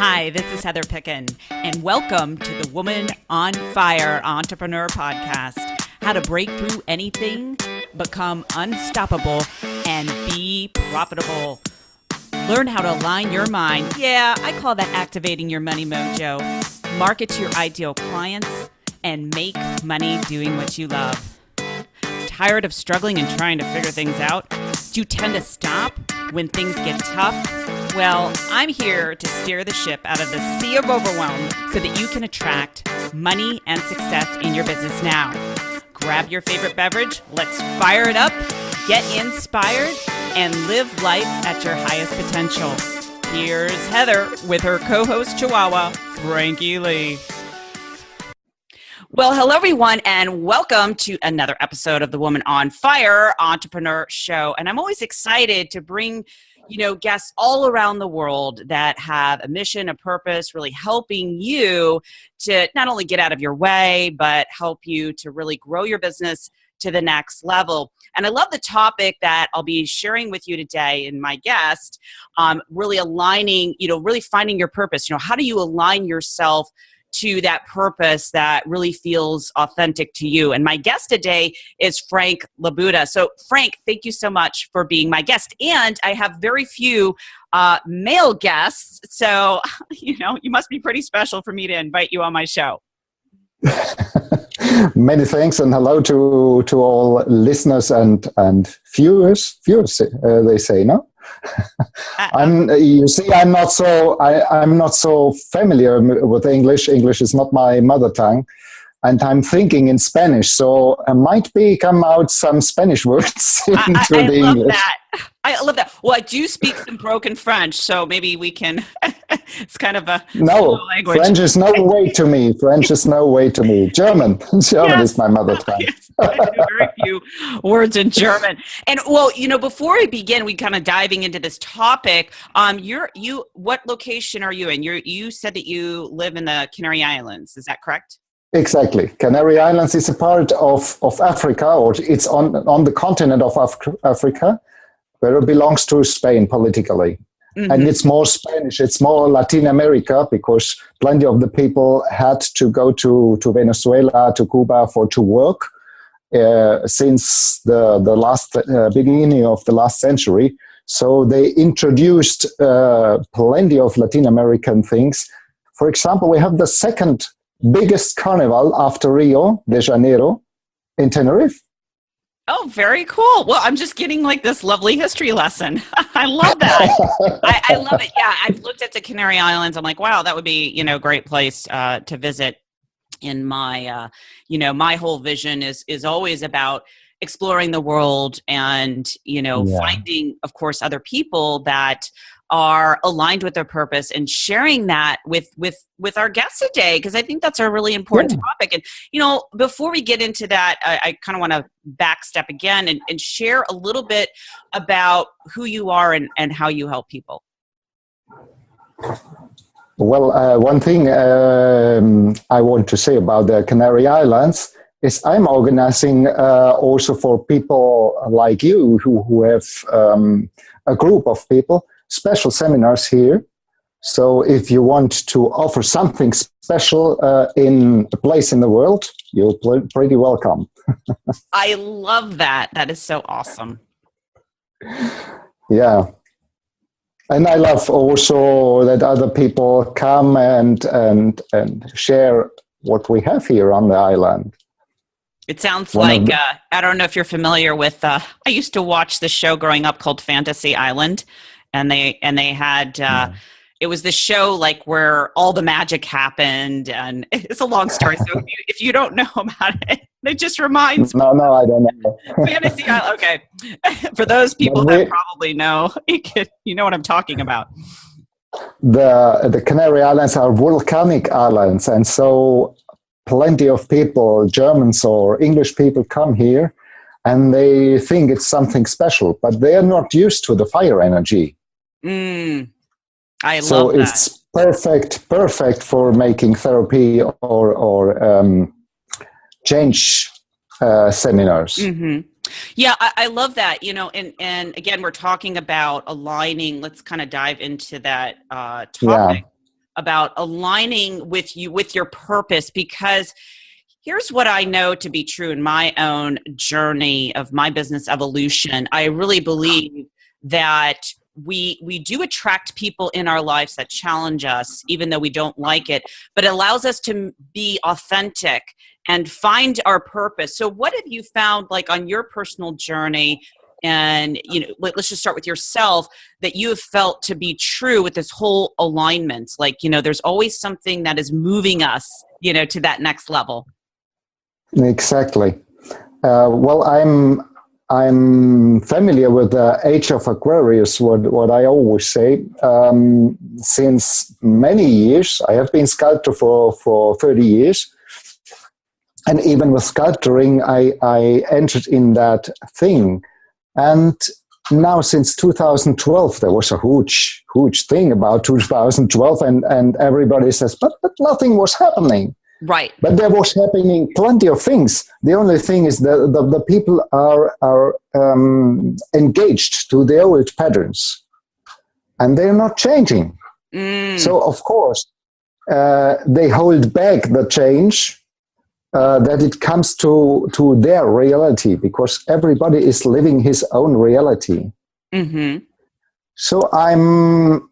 Hi, this is Heather Picken, and welcome to the Woman on Fire Entrepreneur Podcast. How to break through anything, become unstoppable, and be profitable. Learn how to align your mind. Yeah, I call that activating your money mojo. Market to your ideal clients and make money doing what you love. Tired of struggling and trying to figure things out? Do you tend to stop when things get tough? Well, I'm here to steer the ship out of the sea of overwhelm so that you can attract money and success in your business now. Grab your favorite beverage, let's fire it up, get inspired, and live life at your highest potential. Here's Heather with her co-host Chihuahua, Frankie Lee. Well, hello, everyone, and welcome to another episode of the Woman on Fire Entrepreneur Show. And I'm always excited to bring guests all around the world that have a mission, a purpose, really helping you to not only get out of your way, but help you to really grow your business to the next level. And I love the topic that I'll be sharing with you today and my guest, really aligning, really finding your purpose. How do you align yourself to that purpose that really feels authentic to you? And my guest today is Frank Labudda. So Frank, thank you so much for being my guest. And I have very few male guests. So, you must be pretty special for me to invite you on my show. Many thanks, and hello to all listeners and viewers. They say, no? I'm not so familiar with English. English is not my mother tongue, and I'm thinking in Spanish. So I might come out some Spanish words into the English. I love that. Well, I do speak some broken French, so maybe we can. It's kind of a language. French is no way to me. German is my mother tongue. Yes, I do very few words in German. And well, before we begin, we kind of diving into this topic. What location are you in? You said that you live in the Canary Islands. Is that correct? Exactly. Canary Islands is a part of Africa, or it's on the continent of Africa, where it belongs to Spain politically. Mm-hmm. And it's more Spanish, it's more Latin America, because plenty of the people had to go to Venezuela, to Cuba to work since the last beginning of the last century. So they introduced plenty of Latin American things. For example, we have the second biggest carnival after Rio de Janeiro in Tenerife. Oh, very cool. Well, I'm just getting this lovely history lesson. I love that. I love it. Yeah, I've looked at the Canary Islands. I'm like, wow, that would be, a great place to visit. In my, my whole vision is always about exploring the world and, finding, of course, other people that are aligned with their purpose and sharing that with our guests today, because I think that's a really important topic. And, before we get into that, I kind of want to backstep again and share a little bit about who you are and how you help people. Well, one thing I want to say about the Canary Islands is I'm organizing also for people like you who have a group of people, special seminars here. So if you want to offer something special in a place in the world, you're pretty welcome. I love that. That is so awesome. Yeah. And I love also that other people come and share what we have here on the island. It sounds like, I don't know if you're familiar with, I used to watch this show growing up called Fantasy Island. And they had, it was the show where all the magic happened, and it's a long story. So if you don't know about it just reminds me. No, I don't know. Fantasy Island. Okay. For those people that probably know, you know what I'm talking about. The Canary Islands are volcanic islands. And so plenty of people, Germans or English people, come here and they think it's something special, but they are not used to the fire energy. I love that. So it's perfect for making therapy or change seminars. Mm-hmm. Yeah, I love that. And again, we're talking about aligning. Let's kind of dive into that topic. about aligning with you, with your purpose, because here's what I know to be true in my own journey of my business evolution. I really believe that we do attract people in our lives that challenge us, even though we don't like it, but it allows us to be authentic and find our purpose. So what have you found, like on your personal journey, and let's just start with yourself, that you have felt to be true with this whole alignment? Like, there's always something that is moving us, to that next level. Exactly. Well, I'm familiar with the age of Aquarius, what I always say. Since many years, I have been sculptor for 30 years. And even with sculpturing, I entered in that thing. And now since 2012, there was a huge thing about 2012, and everybody says, but nothing was happening. Right. But there was happening plenty of things. The only thing is the people are engaged to the old patterns, and they're not changing. So of course they hold back the change that it comes to their reality, because everybody is living his own reality. Mm-hmm. So I'm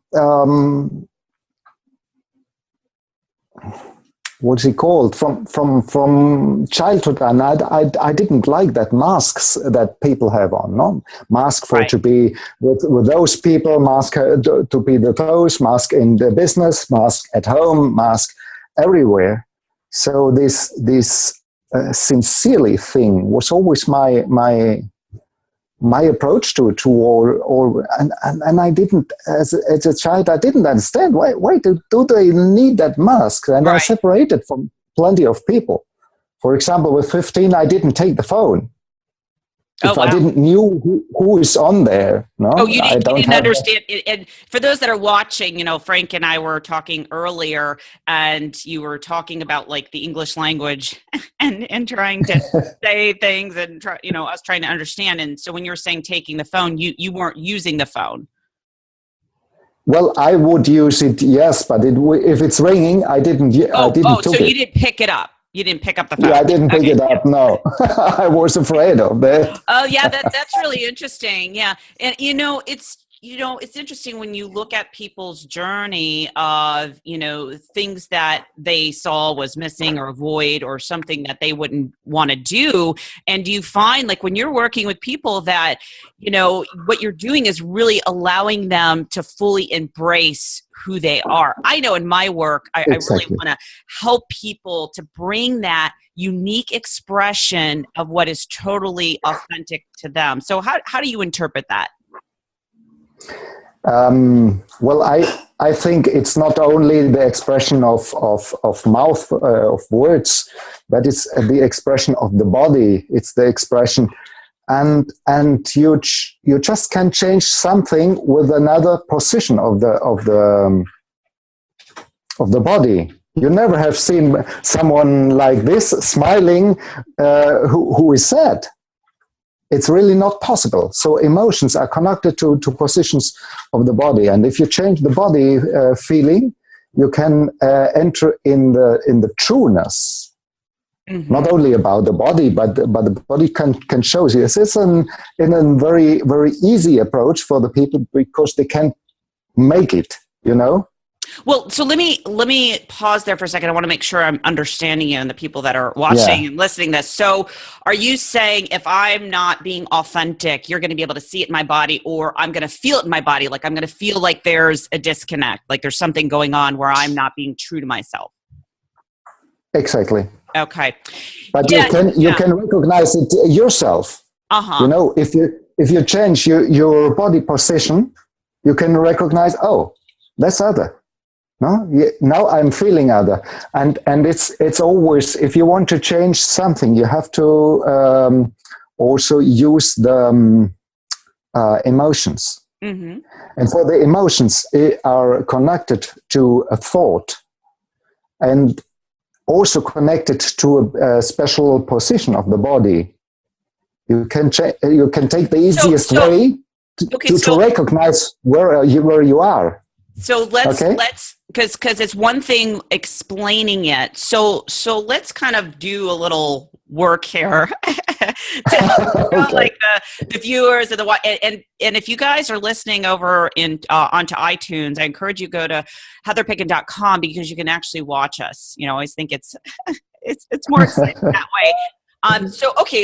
what's it called? From childhood, and I didn't like that masks that people have on. No mask for to be with those people, mask to be those, mask in the business, mask at home, mask everywhere. So this sincerely thing was always my approach to all, and I didn't, as a child, I didn't understand why do they need that mask, and I separated from plenty of people. For example, with 15, I didn't take the phone. If I didn't knew who is on there, you didn't understand. And for those that are watching, Frank and I were talking earlier, and you were talking about like the English language and trying to say things, and us trying to understand. And so when you're saying taking the phone, you weren't using the phone. Well, I would use it, yes, but if it's ringing, I didn't. So you didn't pick it up. You didn't pick up the phone. Yeah, I didn't pick it up. No, I was afraid of that. Oh, yeah, that's really interesting. Yeah, and it's interesting when you look at people's journey of things that they saw was missing or void or something that they wouldn't want to do, and you find like when you're working with people that what you're doing is really allowing them to fully embrace who they are. I know in my work, I really want to help people to bring that unique expression of what is totally authentic to them. So how do you interpret that? Well, I think it's not only the expression of mouth, of words, but it's the expression of the body. It's the expression, and you just can change something with another position of the body. You never have seen someone like this smiling who is sad. It's really not possible. So emotions are connected to positions of the body, and if you change the body feeling, you can enter in the trueness. Mm-hmm. Not only about the body, but the body can show you. It's in a very, very easy approach for the people because they can make it. Well, so let me pause there for a second. I want to make sure I'm understanding you and the people that are watching and listening to this. So are you saying if I'm not being authentic, you're going to be able to see it in my body, or I'm going to feel it in my body? Like I'm going to feel like there's a disconnect, like there's something going on where I'm not being true to myself. Exactly. Okay. But you can recognize it yourself. Uh-huh. If you change your body position, you can recognize, oh, that's other. No, now I'm feeling other, and it's always, if you want to change something, you have to also use the emotions, mm-hmm. and so the emotions are connected to a thought, and also connected to a special position of the body. You can take the easiest way to recognize where you are. So let's because it's one thing explaining it. So let's kind of do a little work here to help Okay. like the viewers and and if you guys are listening over onto iTunes, I encourage you to go to heatherpicken.com because you can actually watch us. I always think it's more exciting that way.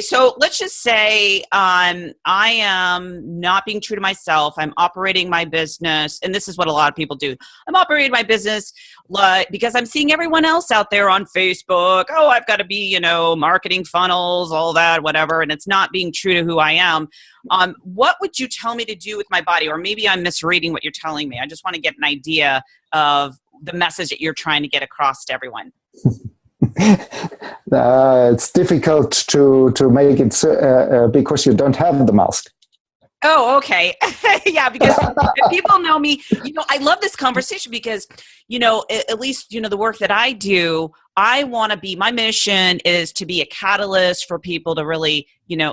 So let's just say I am not being true to myself. I'm operating my business, and this is what a lot of people do. I'm operating my business because I'm seeing everyone else out there on Facebook. Oh, I've got to be, marketing funnels, all that, whatever, and it's not being true to who I am. What would you tell me to do with my body? Or maybe I'm misreading what you're telling me. I just want to get an idea of the message that you're trying to get across to everyone. It's difficult to make it because you don't have the mask. Oh, okay. Yeah, because if people know me, I love this conversation because, at least, the work that I do, my mission is to be a catalyst for people to really,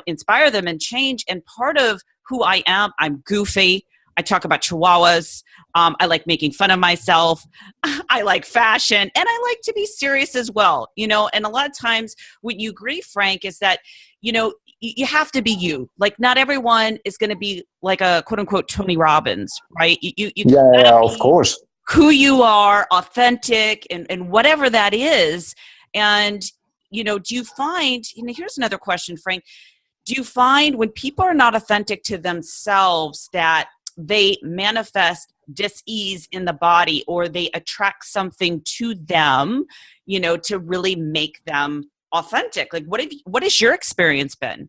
inspire them and change. And part of who I am, I'm goofy. I talk about chihuahuas. I like making fun of myself. I like fashion, and I like to be serious as well. And a lot of times what you agree, Frank, is that, you have to be you. Like, not everyone is going to be like a quote unquote Tony Robbins, right? You Yeah, of course. Who you are, authentic, and whatever that is. And, do you find, here's another question, Frank. Do you find when people are not authentic to themselves that they manifest dis-ease in the body, or they attract something to them, to really make them authentic? Like, what has your experience been?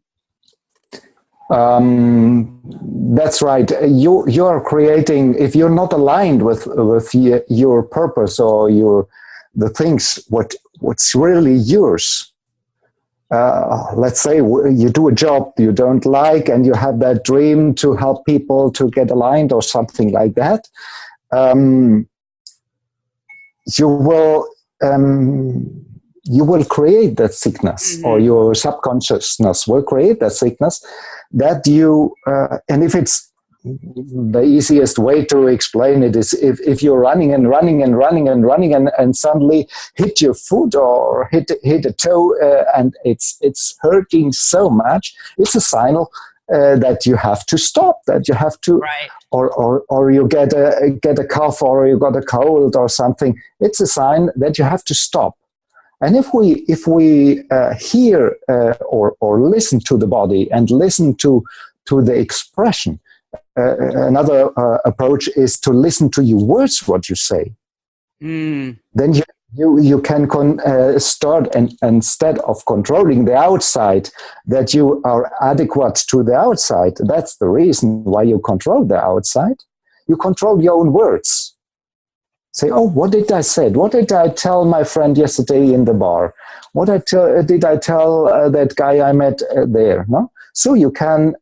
That's right. You are creating, if you're not aligned with your purpose or the things what's really yours. Let's say you do a job you don't like and you have that dream to help people to get aligned or something like that. You will create that sickness, mm-hmm. or your subconsciousness will create that sickness that and if it's the easiest way to explain it is if you're running and suddenly hit your foot or hit a toe and it's hurting so much, it's a signal that you have to stop, that you have to, right. or you get a cough or you got a cold or something. It's a sign that you have to stop. And if we hear or listen to the body and listen to the expression, another approach is to listen to your words, what you say. Then you can start, and instead of controlling the outside, that you are adequate to the outside. That's the reason why you control the outside. You control your own words. Say, oh, what did I say? What did I tell my friend yesterday in the bar? What did I tell that guy I met there? No, so you can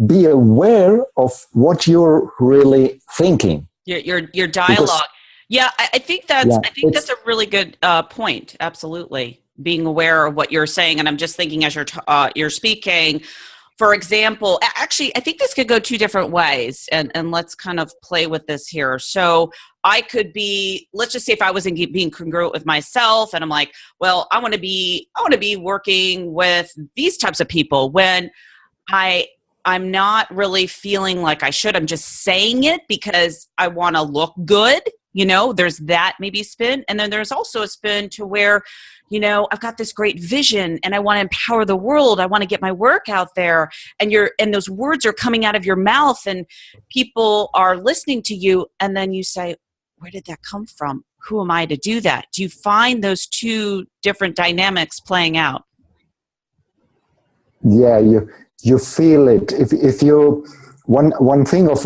be aware of what you're really thinking. Your dialogue. I think that's a really good point. Absolutely, being aware of what you're saying, and I'm just thinking as you're speaking. For example, actually, I think this could go two different ways, and let's kind of play with this here. So I could be, let's just say if I wasn't being congruent with myself, and I'm like, well, I want to be working with these types of people when I'm not really feeling like I should. I'm just saying it because I want to look good. There's that maybe spin. And then there's also a spin to where, I've got this great vision and I want to empower the world. I want to get my work out there. And those words are coming out of your mouth and people are listening to you. And then you say, where did that come from? Who am I to do that? Do you find those two different dynamics playing out? Yeah, you feel it. If you one thing of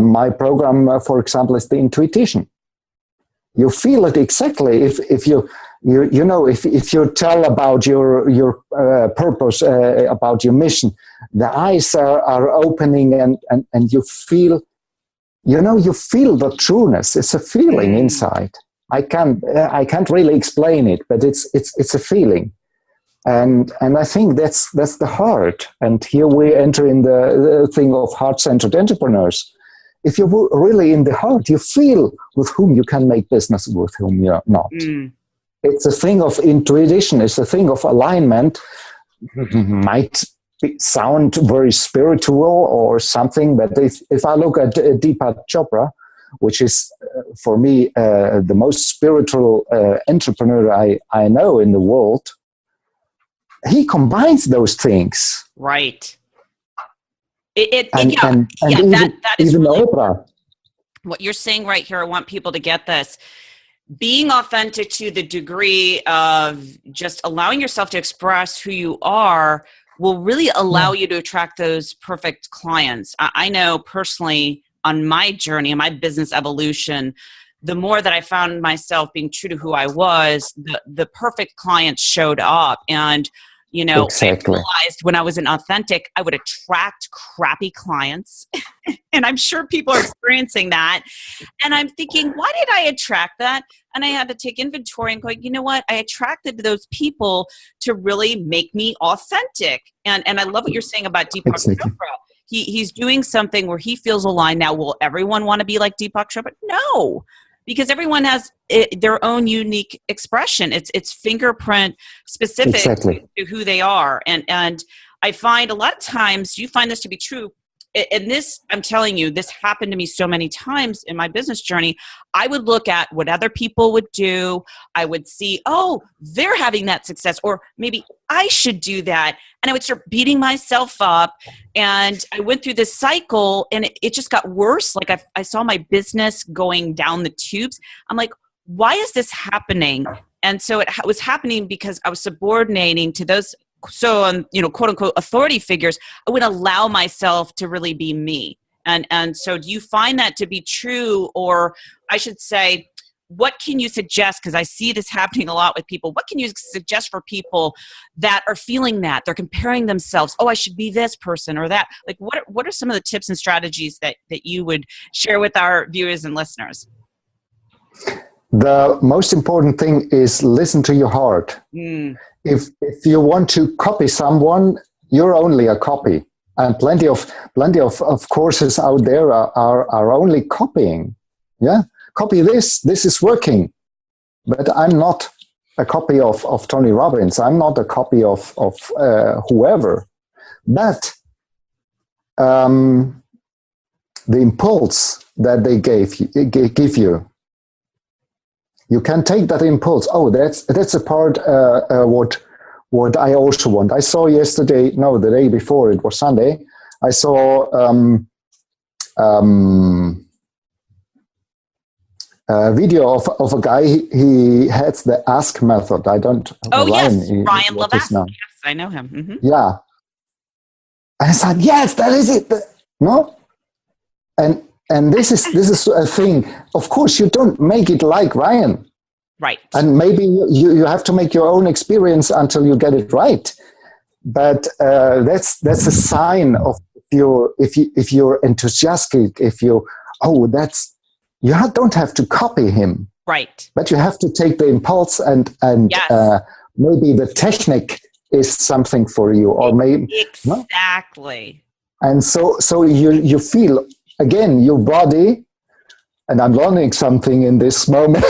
my program, for example, is the intuition. You feel it exactly. If you tell about your purpose, about your mission, the eyes are opening and you feel, you feel the trueness. It's a feeling inside. I can't really explain it, but it's a feeling. And I think that's the heart. And here we enter in the thing of heart-centered entrepreneurs. if you're really in the heart, you feel with whom you can make business, with whom you're not. It's a thing of intuition. It's a thing of alignment. Might sound very spiritual or something, but if I look at Deepak Chopra, which is for me the most spiritual entrepreneur I know in the world, he combines those things. Right. And even really Oprah. What you're saying right here. I want people to get this. Being authentic to the degree of just allowing yourself to express who you are will really allow you to attract those perfect clients. I know personally on my journey, my business evolution, the more that I found myself being true to who I was, the perfect clients showed up. And you know, exactly. I realized when I was inauthentic, I would attract crappy clients. And I'm sure people are experiencing that. And I'm thinking, why did I attract that? And I had to take inventory and go, you know what? I attracted those people to really make me authentic. And I love what you're saying about Deepak Chopra. He's doing something where he feels aligned. Now, will everyone want to be like Deepak Chopra? No. Because everyone has their own unique expression. It's fingerprint specific to who they are. And I find a lot of times, you find this to be true. And this, I'm telling you, this happened to me so many times in my business journey. I would look at what other people would do. I would see, oh, they're having that success, or maybe I should do that. And I would start beating myself up. And I went through this cycle, and it just got worse. Like I saw my business going down the tubes. I'm like, why is this happening? And so it was happening because I was subordinating to those, quote unquote, authority figures. I wouldn't allow myself to really be me. And so do you find that to be true? Or I should say, what can you suggest? Because I see this happening a lot with people. What can you suggest for people that are feeling that? They're comparing themselves. Oh, I should be this person or that. Like, what are some of the tips and strategies that you would share with our viewers and listeners? The most important thing is listen to your heart. If you want to copy someone, you're only a copy. And plenty of courses out there are only copying. Yeah, copy this is working. But I'm not a copy of Tony Robbins. I'm not a copy of whoever. But the impulse that they give you, you can take that impulse. Oh, that's a part what I also want. I saw the day before, it was Sunday, I saw a video of a guy. He has the ask method. I don't. Oh, Ryan Labudda. Yes, I know him. Mm-hmm. Yeah. And I said, yes, that is it. No, and this is a thing. Of course, you don't make it like Ryan. Right. And maybe you have to make your own experience until you get it right. But that's a sign of if you're enthusiastic, you don't have to copy him. Right. But you have to take the impulse and yes. Maybe the technique is something for you, or maybe exactly. No? And so you feel again your body. And I'm learning something in this moment.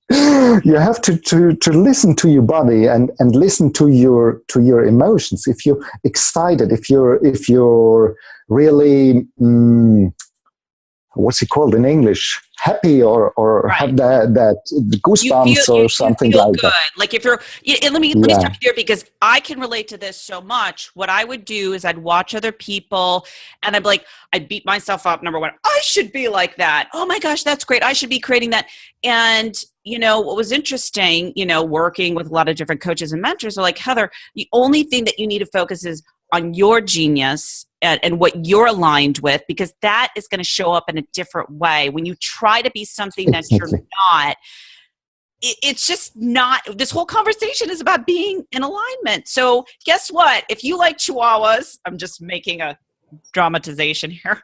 You have to listen to your body and listen to your emotions. If you're excited, if you're really what's it called in English? Happy or right. Have that goosebumps or something like good. That. Like if you're, let me stop you there because I can relate to this so much. What I would do is I'd watch other people and I'd beat myself up. Number one, I should be like that. Oh my gosh, that's great. I should be creating that. And what was interesting, working with a lot of different coaches and mentors are like, Heather, the only thing that you need to focus is on your genius and what you're aligned with, because that is going to show up in a different way. When you try to be something that you're not, it's just not. This whole conversation is about being in alignment. So guess what? If you like Chihuahuas, I'm just making a dramatization here.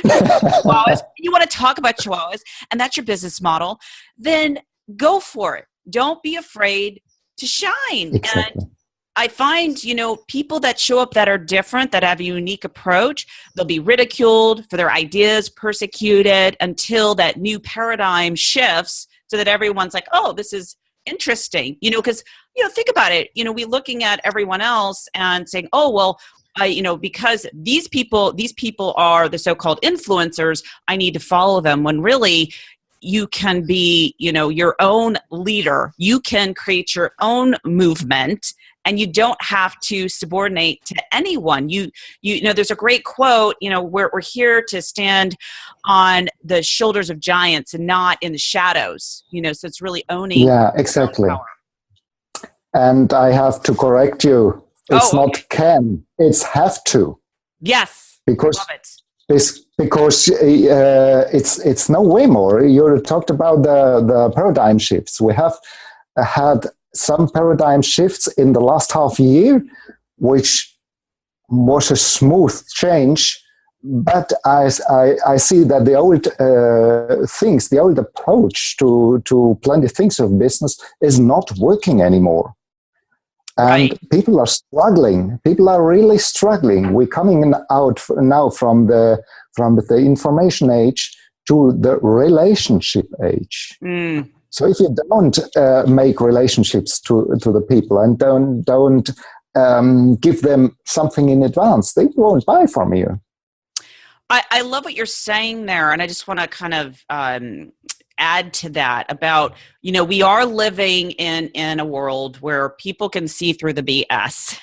Chihuahuas, you want to talk about Chihuahuas, and that's your business model, then go for it. Don't be afraid to shine. Exactly. And I find, people that show up that are different, that have a unique approach, they'll be ridiculed for their ideas, persecuted until that new paradigm shifts so that everyone's like, oh, this is interesting, because, think about it, we looking at everyone else and saying, oh, well, because these people are the so-called influencers, I need to follow them, when really you can be, your own leader. You can create your own movement, and you don't have to subordinate to anyone. You there's a great quote, we're here to stand on the shoulders of giants and not in the shadows, so it's really owning. Yeah, exactly. Power. And I have to correct you. It's not can, it's have to. Yes. Because love it. Because it's no way more. You talked about the paradigm shifts. We have had some paradigm shifts in the last half year, which was a smooth change. But I see that the old things, the old approach to plenty things of business is not working anymore. And people are struggling. People are really struggling. We're coming out now from the information age to the relationship age. Mm. So if you don't make relationships to the people and don't give them something in advance, they won't buy from you. I love what you're saying there, and I just want to kind of add to that about, we are living in a world where people can see through the BS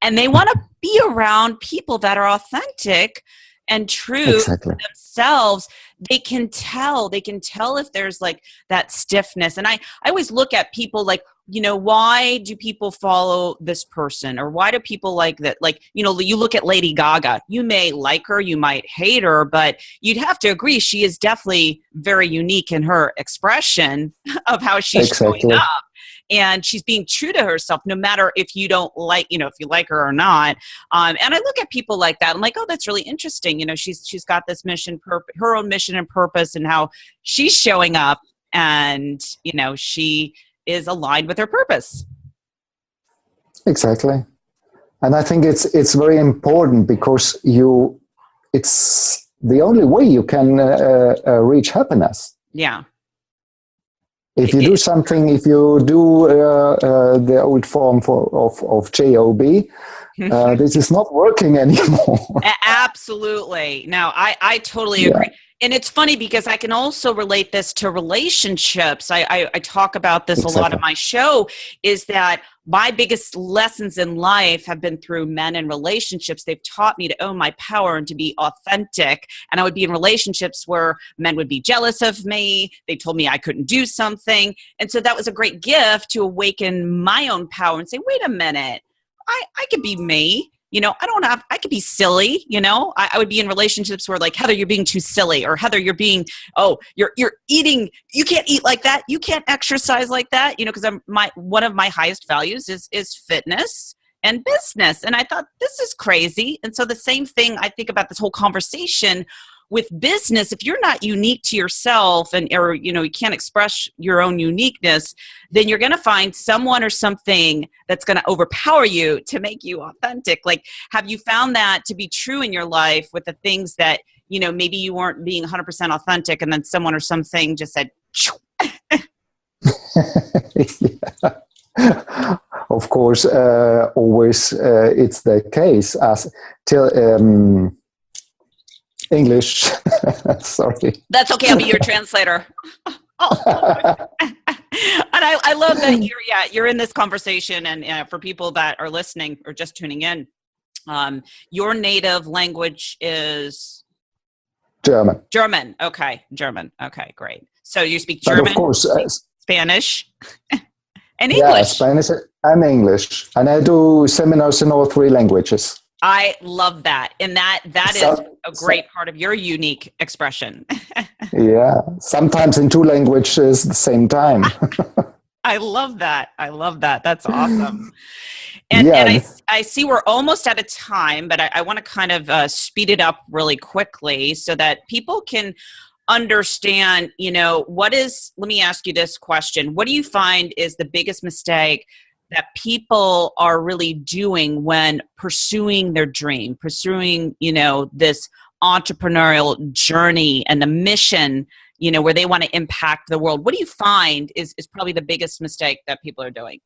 and they want to be around people that are authentic and true to themselves. They can tell if there's like that stiffness. And I always look at people like, why do people follow this person, or why do people like that? Like, you look at Lady Gaga, you may like her, you might hate her, but you'd have to agree she is definitely very unique in her expression of how she's showing up. And she's being true to herself, no matter if you don't like, if you like her or not. And I look at people like that. I'm like, oh, that's really interesting. She's got this mission, her own mission and purpose, and how she's showing up, and she is aligned with her purpose. Exactly. And I think it's very important, because it's the only way you can reach happiness. Yeah. If you do something, if you do the old form of JOB, this is not working anymore. Absolutely. No, I totally agree. And it's funny because I can also relate this to relationships. I talk about this a lot in my show, is that my biggest lessons in life have been through men and relationships. They've taught me to own my power and to be authentic. And I would be in relationships where men would be jealous of me. They told me I couldn't do something. And so that was a great gift to awaken my own power and say, wait a minute, I could be me. I could be silly, I would be in relationships where like, Heather, you're being too silly, or Heather, you're being, you're eating, you can't eat like that. You can't exercise like that, because one of my highest values is fitness and business. And I thought, this is crazy. And so the same thing, I think about this whole conversation with business. If you're not unique to yourself or you can't express your own uniqueness, then you're going to find someone or something that's going to overpower you to make you authentic. Like, have you found that to be true in your life with the things that, maybe you weren't being 100% authentic, and then someone or something just said, Of course, always it's the case as till English. Sorry. That's okay. I'll be your translator. And I love that you're in this conversation, and for people that are listening or just tuning in, your native language is German. German. Okay. German. Okay, great. So you speak German, but of course, Spanish, and English. Yeah, Spanish and English. And I do seminars in all three languages. I love that. And that is a great part of your unique expression. Yeah. Sometimes in two languages at the same time. I love that. That's awesome. And I see we're almost out of time, but I want to kind of speed it up really quickly so that people can understand, let me ask you this question. What do you find is the biggest mistake that people are really doing when pursuing their dream, pursuing, this entrepreneurial journey and the mission, where they want to impact the world? What do you find is probably the biggest mistake that people are doing?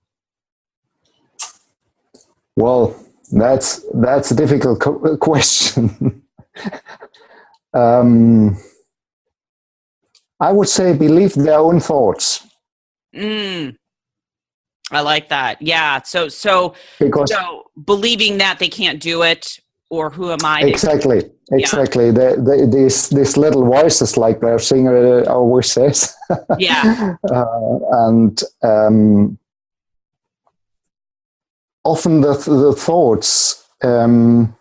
Well, that's a difficult question. I would say believe their own thoughts. I like that. Yeah. So believing that they can't do it, or who am I? Exactly. These little voices, like Blair Singer always says. Yeah. And often the thoughts coming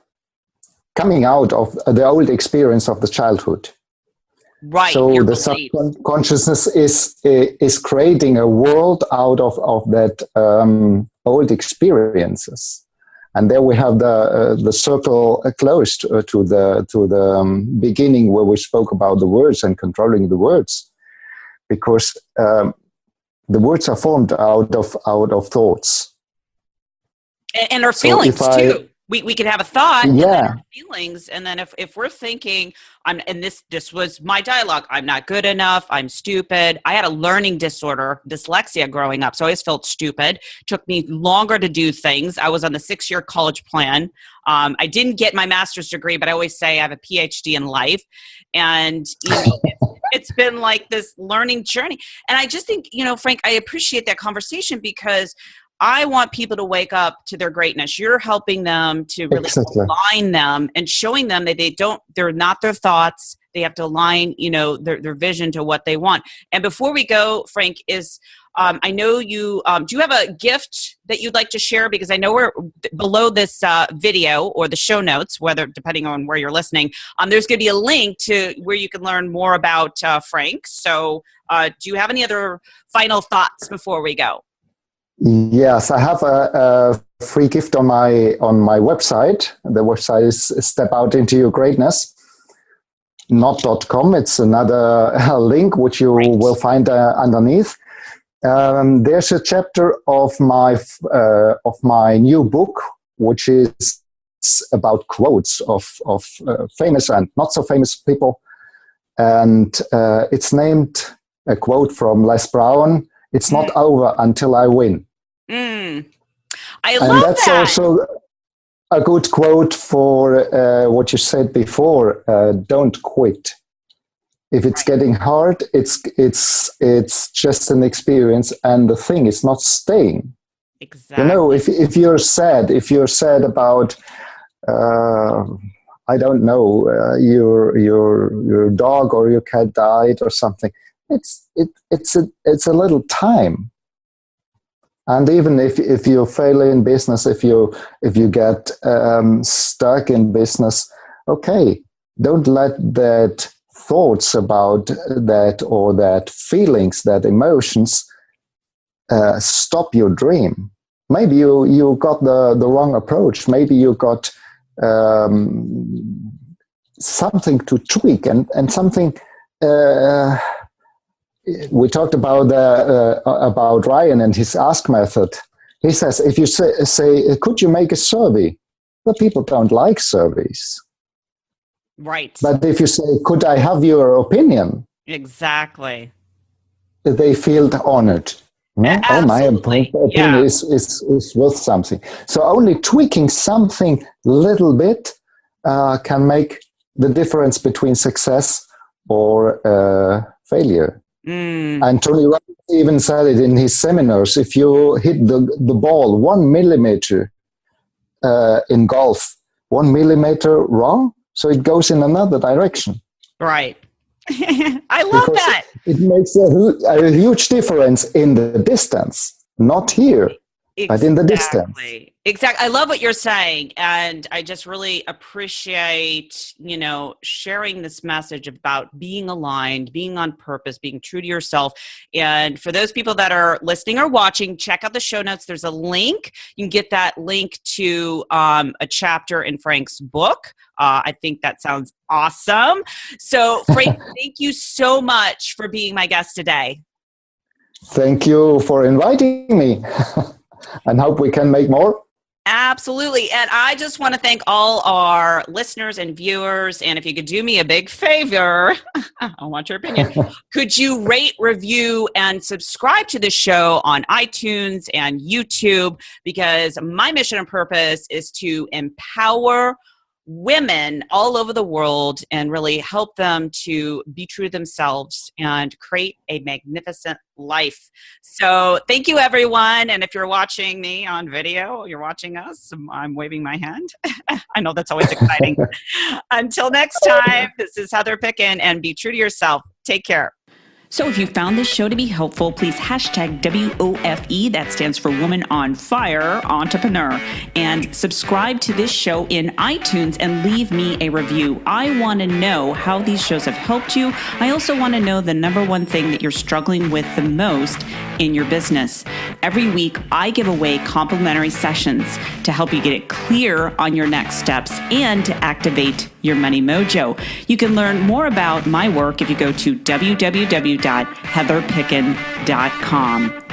out of the old experience of the childhood. Right. So the subconsciousness is creating a world out of that old experiences, and there we have the circle closed to the beginning, where we spoke about the words and controlling the words, because the words are formed out of thoughts and our feelings too. We could have a thought, and then our feelings, and then if we're thinking, this was my dialogue, I'm not good enough, I'm stupid. I had a learning disorder, dyslexia, growing up, so I always felt stupid. It took me longer to do things. I was on the 6-year college plan. I didn't get my master's degree, but I always say I have a PhD in life, and it's been like this learning journey. And I just think, Frank, I appreciate that conversation, because I want people to wake up to their greatness. You're helping them to really align them and showing them that they're not their thoughts. They have to align, their vision to what they want. And before we go, Frank, I know you, do you have a gift that you'd like to share? Because I know we're below this video or the show notes, depending on where you're listening, there's going to be a link to where you can learn more about Frank. So do you have any other final thoughts before we go? Yes, I have a free gift on my website. The website is Step Out Into Your Greatness, not .com. It's another link which you will find underneath. There's a chapter of my new book, which is about quotes of famous and not so famous people, and it's named a quote from Les Brown: "It's not over until I win." I love that. And that's also a good quote for what you said before. Don't quit. If it's getting hard, it's just an experience, and the thing is not staying. Exactly. If you're sad about I don't know, your dog or your cat died or something, it's a little time. And even if you fail in business, if you get stuck in business, okay, don't let that thoughts about that or that feelings, that emotions stop your dream. Maybe you got the wrong approach. Maybe you got something to tweak and something. We talked about Ryan and his ask method. He says, if you say, could you make a survey? Well, people don't like surveys. Right. But if you say, could I have your opinion? Exactly. They feel honored. No? Oh, my opinion is worth something. So only tweaking something little bit can make the difference between success or failure. And Tony Robbins even said it in his seminars: if you hit the ball 1 millimeter in golf, 1 millimeter wrong, so it goes in another direction. Right. I love that. It makes a huge difference in the distance, not here, but in the distance. Exactly. I love what you're saying. And I just really appreciate, sharing this message about being aligned, being on purpose, being true to yourself. And for those people that are listening or watching, check out the show notes. There's a link. You can get that link to a chapter in Frank's book. I think that sounds awesome. So, Frank, thank you so much for being my guest today. Thank you for inviting me. and hope we can make more. Absolutely. And I just want to thank all our listeners and viewers. And if you could do me a big favor, I want your opinion. Could you rate, review, and subscribe to the show on iTunes and YouTube? Because my mission and purpose is to empower women all over the world and really help them to be true to themselves and create a magnificent life. So thank you, everyone. And if you're watching me on video, you're watching us, I'm waving my hand. I know that's always exciting. Until next time, this is Heather Picken, and be true to yourself. Take care. So if you found this show to be helpful, please hashtag WOFE, that stands for Woman on Fire Entrepreneur, and subscribe to this show in iTunes and leave me a review. I want to know how these shows have helped you. I also want to know the number one thing that you're struggling with the most in your business. Every week, I give away complimentary sessions to help you get it clear on your next steps and to activate your money mojo. You can learn more about my work if you go to www.heatherpicken.com.